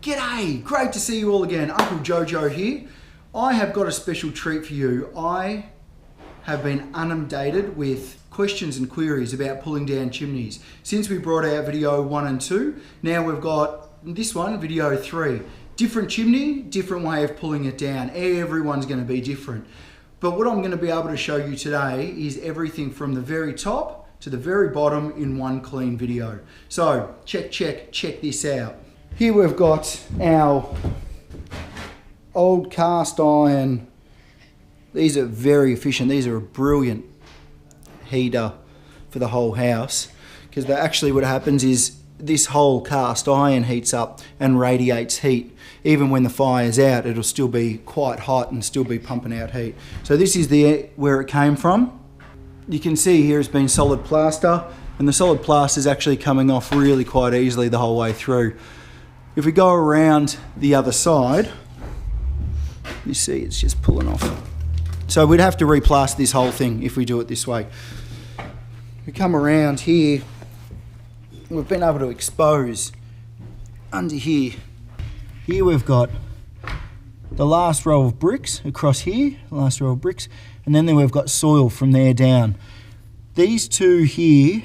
G'day, great to see you all again. Uncle Jojo here. I have got a special treat for you. I have been inundated with questions and queries about pulling down chimneys. Since we brought out video 1 and 2, now we've got this one, video 3. Different chimney, different way of pulling it down. Everyone's going to be different. But what I'm going to be able to show you today is everything from the very top to the very bottom in one clean video. So check this out. Here we've got our old cast iron. These are very efficient. These are a brilliant heater for the whole house, because actually what happens is this whole cast iron heats up and radiates heat. Even when the fire's out, it'll still be quite hot and still be pumping out heat. So this is where it came from. You can see here it's been solid plaster, and the solid plaster is actually coming off really quite easily the whole way through. If we go around the other side, you see it's just pulling off. So we'd have to replaster this whole thing if we do it this way. We come around here, we've been able to expose under here. Here we've got the last row of bricks across here, the last row of bricks, and then we've got soil from there down. These two here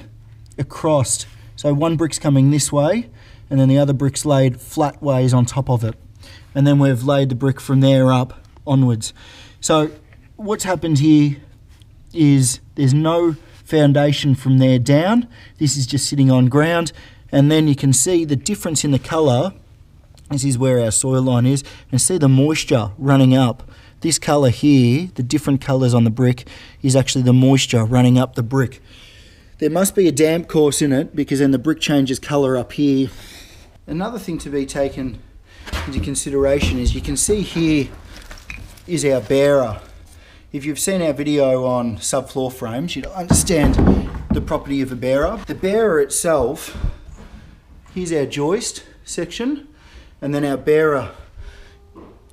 are crossed, so one brick's coming this way, and then the other brick's laid flat ways on top of it. And then we've laid the brick from there up onwards. So what's happened here is there's no foundation from there down. This is just sitting on ground, and then you can see the difference in the colour. This is where our soil line is, and see the moisture running up. This colour here, the different colours on the brick, is actually the moisture running up the brick. There must be a damp course in it, because then the brick changes colour up here. Another thing to be taken into consideration is you can see here is our bearer. If you've seen our video on subfloor frames, you'll understand the property of a bearer. The bearer itself, here's our joist section, and then our bearer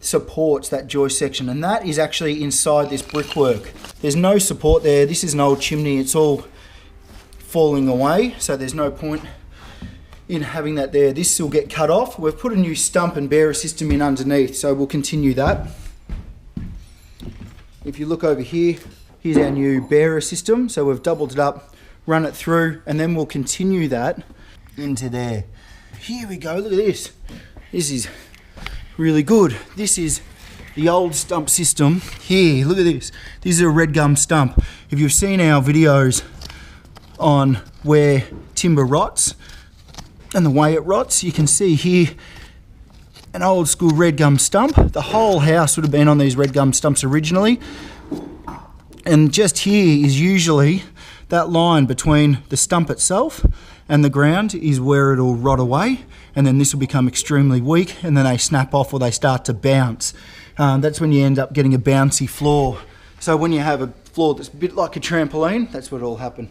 supports that joist section, and that is actually inside this brickwork. There's no support there. This is an old chimney. It's all falling away, so there's no point in having that there. This will get cut off. We've put a new stump and bearer system in underneath, so we'll continue that. If you look over here, here's our new bearer system. So we've doubled it up, run it through, and then we'll continue that into there. Here we go, look at this. This is really good. This is the old stump system. Here, look at this. This is a red gum stump. If you've seen our videos on where timber rots and the way it rots, you can see here an old school red gum stump. The whole house would have been on these red gum stumps originally. And just here is usually that line between the stump itself and the ground is where it'll rot away, and then this will become extremely weak, and then they snap off or they start to bounce. That's when you end up getting a bouncy floor. So when you have a floor that's a bit like a trampoline, that's what will happen.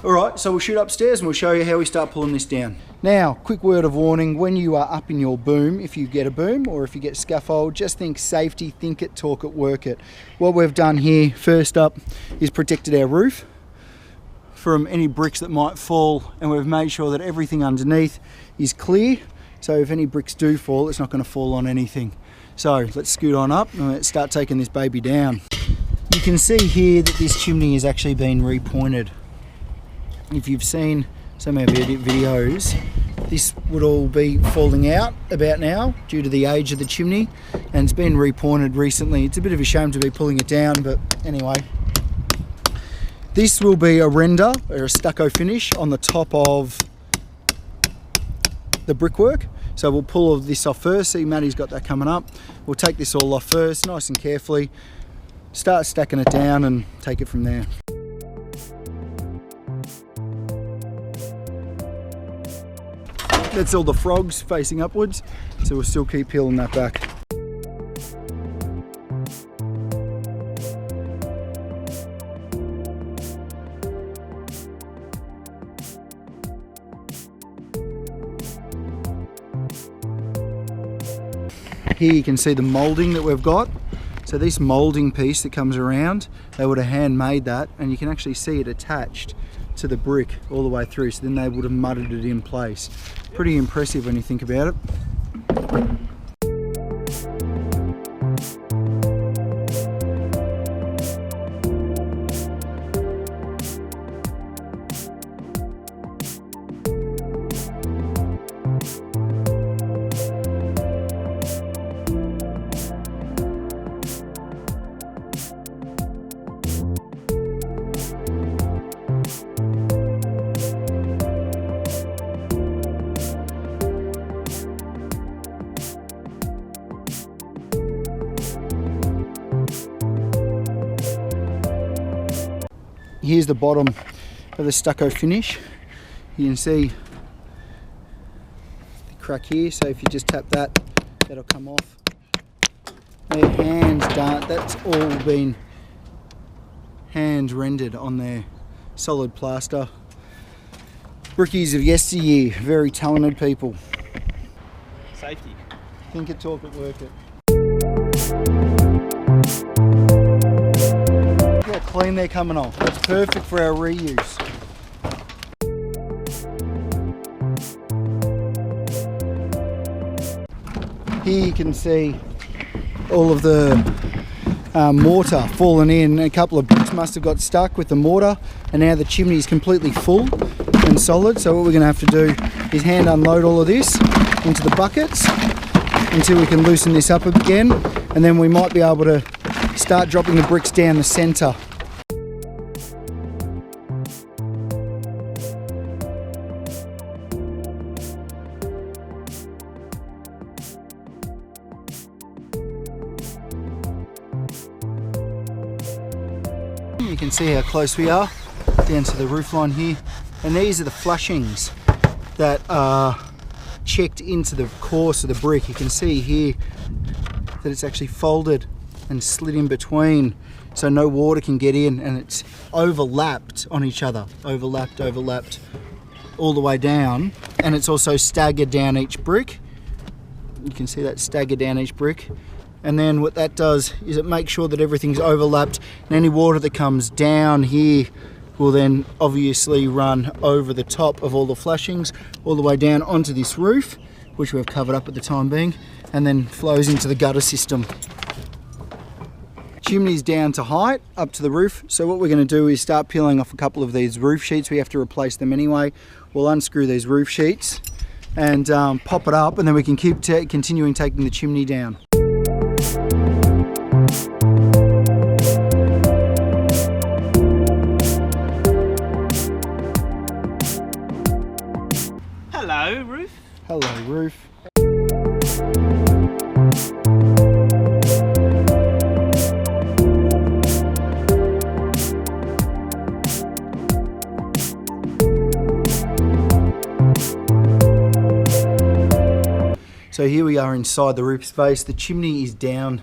Alright, so we'll shoot upstairs and we'll show you how we start pulling this down. Now, quick word of warning, when you are up in your boom, if you get a boom or if you get scaffold, just think safety, think it, talk it, work it. What we've done here, first up, is protected our roof from any bricks that might fall, and we've made sure that everything underneath is clear, so if any bricks do fall, it's not going to fall on anything. So let's scoot on up and let's start taking this baby down. You can see here that this chimney has actually been repointed. If you've seen some of our videos, this would all be falling out about now due to the age of the chimney, and it's been repointed recently. It's a bit of a shame to be pulling it down, but anyway. This will be a render or a stucco finish on the top of the brickwork. So we'll pull all this off first. See, Maddie's got that coming up. We'll take this all off first, nice and carefully. Start stacking it down and take it from there. That's all the frogs facing upwards, so we'll still keep peeling that back. Here you can see the moulding that we've got. So this moulding piece that comes around, they would have handmade that, and you can actually see it attached to the brick all the way through, so then they would have mudded it in place. Pretty impressive when you think about it. Here's the bottom of the stucco finish. You can see the crack here, so if you just tap that, that'll come off. Their hands done, that's all been hand rendered on their solid plaster. Brickies of yesteryear, very talented people. Safety. Think it, talk it, work it. Look how clean they're coming off. That's perfect for our reuse. Here you can see all of the mortar falling in. A couple of bricks must have got stuck with the mortar, and now the chimney is completely full and solid. So what we're going to have to do is hand unload all of this into the buckets until we can loosen this up again, and then we might be able to start dropping the bricks down the centre. You can see how close we are down to the roofline here, and these are the flushings that are checked into the course of the brick. You can see here that it's actually folded and slid in between so no water can get in, and it's overlapped on each other, overlapped all the way down, and it's also staggered down each brick. You can see that staggered down each brick. And then what that does is it makes sure that everything's overlapped, and any water that comes down here will then obviously run over the top of all the flashings all the way down onto this roof, which we've covered up at the time being, and then flows into the gutter system. Chimney's down to height, up to the roof, so what we're going to do is start peeling off a couple of these roof sheets. We have to replace them anyway. We'll unscrew these roof sheets and pop it up, and then we can keep continuing taking the chimney down. Hello, roof. Hello, roof. So here we are inside the roof space. The chimney is down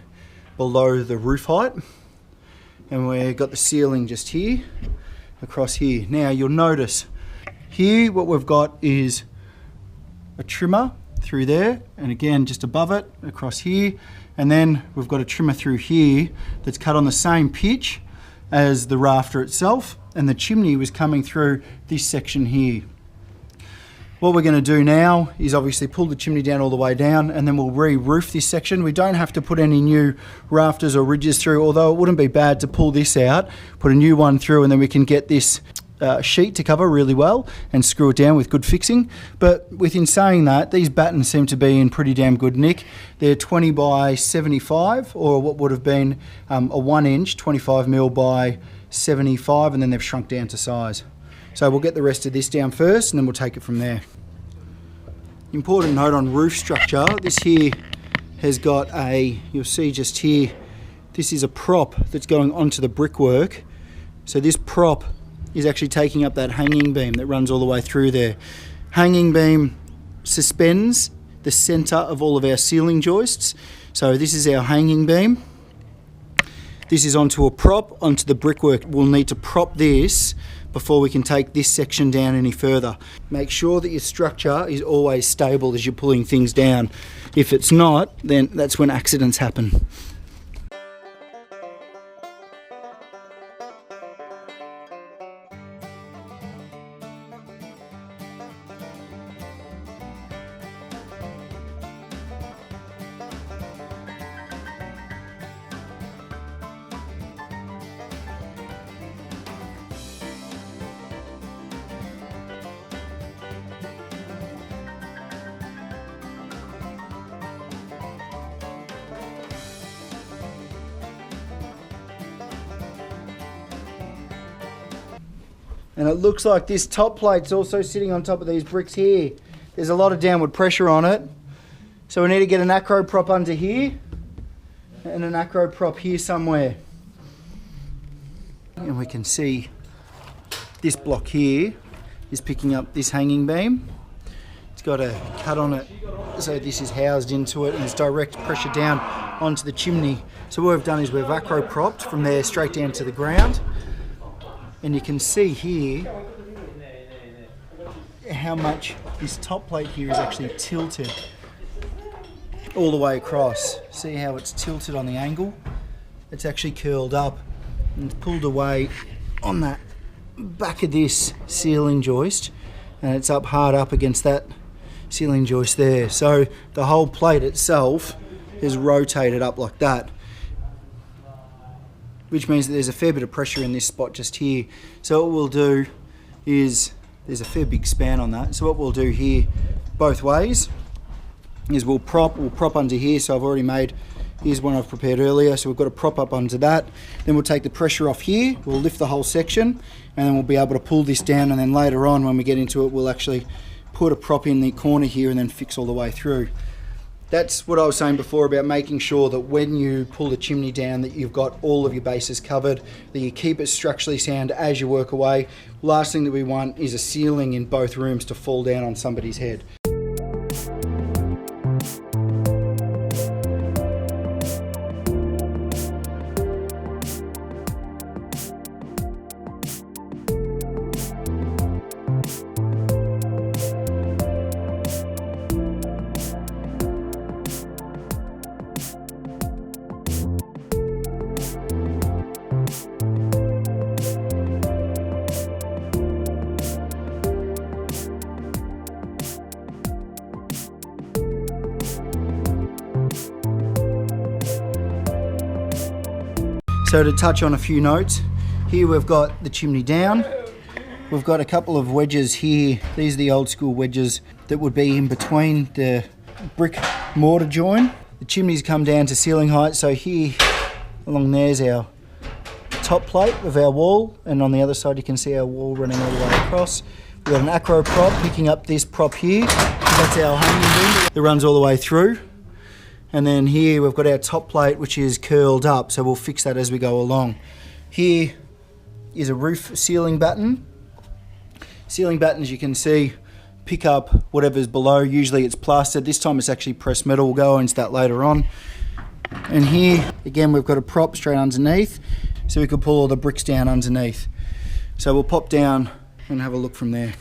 below the roof height, and we've got the ceiling just here, across here. Now you'll notice here what we've got is a trimmer through there, and again just above it across here, and then we've got a trimmer through here that's cut on the same pitch as the rafter itself, and the chimney was coming through this section here. What we're going to do now is obviously pull the chimney down all the way down, and then we'll re-roof this section. We don't have to put any new rafters or ridges through, although it wouldn't be bad to pull this out, put a new one through, and then we can get this sheet to cover really well and screw it down with good fixing. But within saying that, these battens seem to be in pretty damn good nick. They're 20 by 75, or what would have been a 1 inch, 25mm by 75, and then they've shrunk down to size. So we'll get the rest of this down first, and then we'll take it from there. Important note on roof structure, this here has got a, you'll see just here, this is a prop that's going onto the brickwork. So this prop is actually taking up that hanging beam that runs all the way through there. Hanging beam suspends the centre of all of our ceiling joists. So this is our hanging beam. This is onto a prop, onto the brickwork. We'll need to prop this before we can take this section down any further. Make sure that your structure is always stable as you're pulling things down. If it's not, then that's when accidents happen. And it looks like this top plate's also sitting on top of these bricks here. There's a lot of downward pressure on it. So we need to get an acro prop under here and an acro prop here somewhere. And we can see this block here is picking up this hanging beam. It's got a cut on it, so this is housed into it and it's direct pressure down onto the chimney. So what we've done is we've acro propped from there straight down to the ground. And you can see here how much this top plate here is actually tilted all the way across. See how it's tilted on the angle? It's actually curled up and pulled away on that back of this ceiling joist, and it's up hard up against that ceiling joist there. So the whole plate itself is rotated up like that, which means that there's a fair bit of pressure in this spot just here. So what we'll do is, there's a fair big span on that. So what we'll do here both ways is we'll prop under here. So I've already made, here's one I've prepared earlier. So we've got a prop up under that. Then we'll take the pressure off here. We'll lift the whole section and then we'll be able to pull this down. And then later on when we get into it, we'll actually put a prop in the corner here and then fix all the way through. That's what I was saying before about making sure that when you pull the chimney down that you've got all of your bases covered, that you keep it structurally sound as you work away. Last thing that we want is a ceiling in both rooms to fall down on somebody's head. So to touch on a few notes, here we've got the chimney down. We've got a couple of wedges here. These are the old school wedges that would be in between the brick mortar join. The chimney's come down to ceiling height, so here along there's our top plate of our wall, and on the other side you can see our wall running all the way across. We've got an acro prop picking up this prop here. That's our hanging beam that runs all the way through. And then here we've got our top plate which is curled up, so we'll fix that as we go along. Here is a roof ceiling batten. Ceiling battens, you can see, pick up whatever's below. Usually it's plastered. This time it's actually pressed metal. We'll go into that later on. And here, again, we've got a prop straight underneath, so we could pull all the bricks down underneath. So we'll pop down and have a look from there.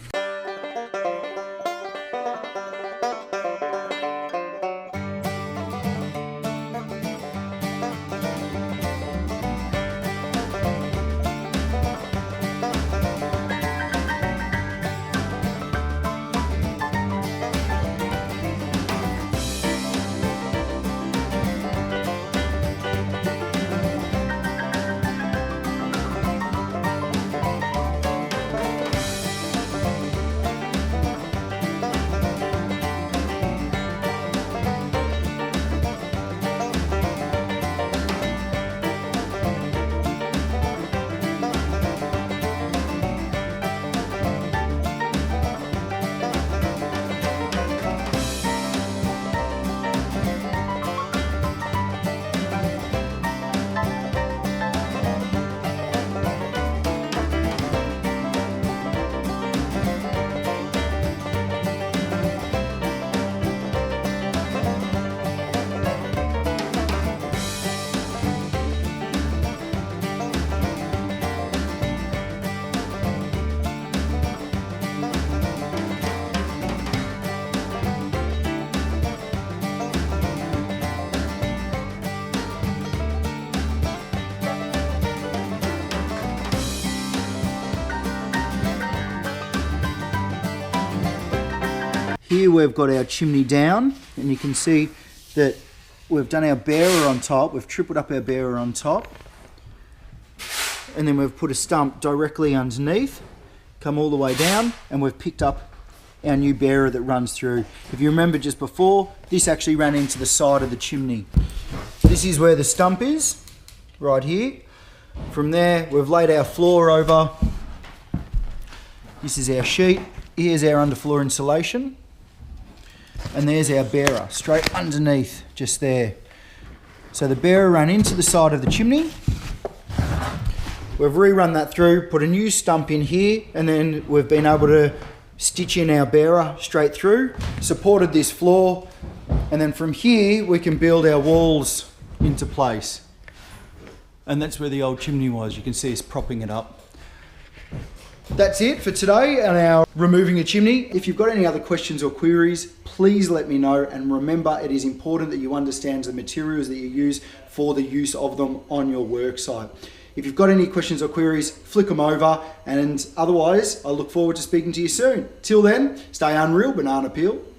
Here we've got our chimney down, and you can see that we've done our bearer on top. We've tripled up our bearer on top, and then we've put a stump directly underneath, come all the way down, and we've picked up our new bearer that runs through. If you remember just before, this actually ran into the side of the chimney. This is where the stump is, right here. From there, we've laid our floor over, This is our sheet. Here's our underfloor insulation. And there's our bearer, straight underneath, just there. So the bearer ran into the side of the chimney. We've rerun that through, put a new stump in here, and then we've been able to stitch in our bearer straight through, supported this floor, and then from here we can build our walls into place. And that's where the old chimney was. You can see us propping it up. That's it for today on our removing a chimney. If you've got any other questions or queries, please let me know. And remember, it is important that you understand the materials that you use for the use of them on your work site. If you've got any questions or queries, flick them over. And otherwise, I look forward to speaking to you soon. Till then, stay unreal, banana peel.